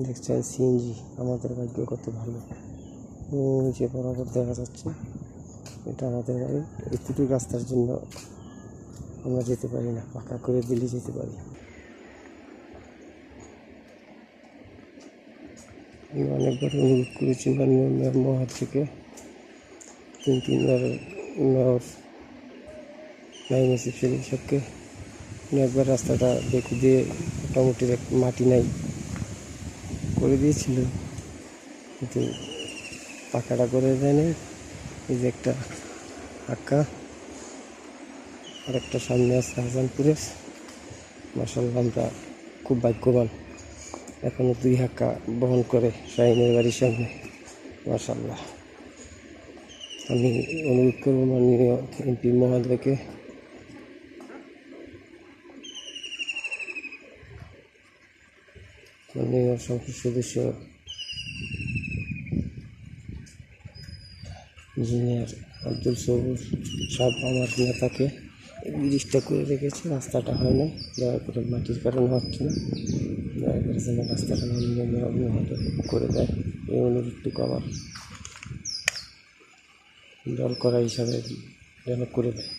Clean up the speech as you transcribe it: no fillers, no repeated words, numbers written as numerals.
দেখছেন সিএনজি, আমাদের ভাগ্য কত ভালো। যে বরাবর দেখা যাচ্ছে এটা আমাদের বাড়ি। এতটুকু রাস্তার জন্য আমরা যেতে পারি না, পাকা করে দিলে যেতে পারি। আমি অনেকবার অনুরোধ করেছি মাননীয় মেয়র মহোদয় থেকে, কিন্তু মেয়র নাইম আসিফ সেলিম সাহেবকে একবার রাস্তাটা দেখে দিয়ে মোটামুটি মাটি নাই করে দিয়েছিল, কিন্তু পাকাটা করে দেয়নি। এই যে একটা হাক্কা আর একটা সামনে আছে হাসানপুরের। মাশাআল্লাহ আমরা খুব ভাগ্যবান, এখনো 2 হাক্কা বহন করে শাহিনের বাড়ির সামনে। মাশাআল্লাহ, আমি অনুরোধ করবো মাননীয় এমপি মহোদয়কে মাননীয় সংসদ সদস্য ইঞ্জিনিয়ার আব্দুল সবুর সব আমার নেতাকে এই ব্রিজটা করে রেখেছে, রাস্তাটা হয় না। দয়া করে মাটির কারণে হচ্ছে না, দয়া করে যেন রাস্তাটা মাননীয় মেয়র মহোদয় করে দেয়, এই অনুরোধটুকু আমার দল করা হিসাবে যেন করে দেয়।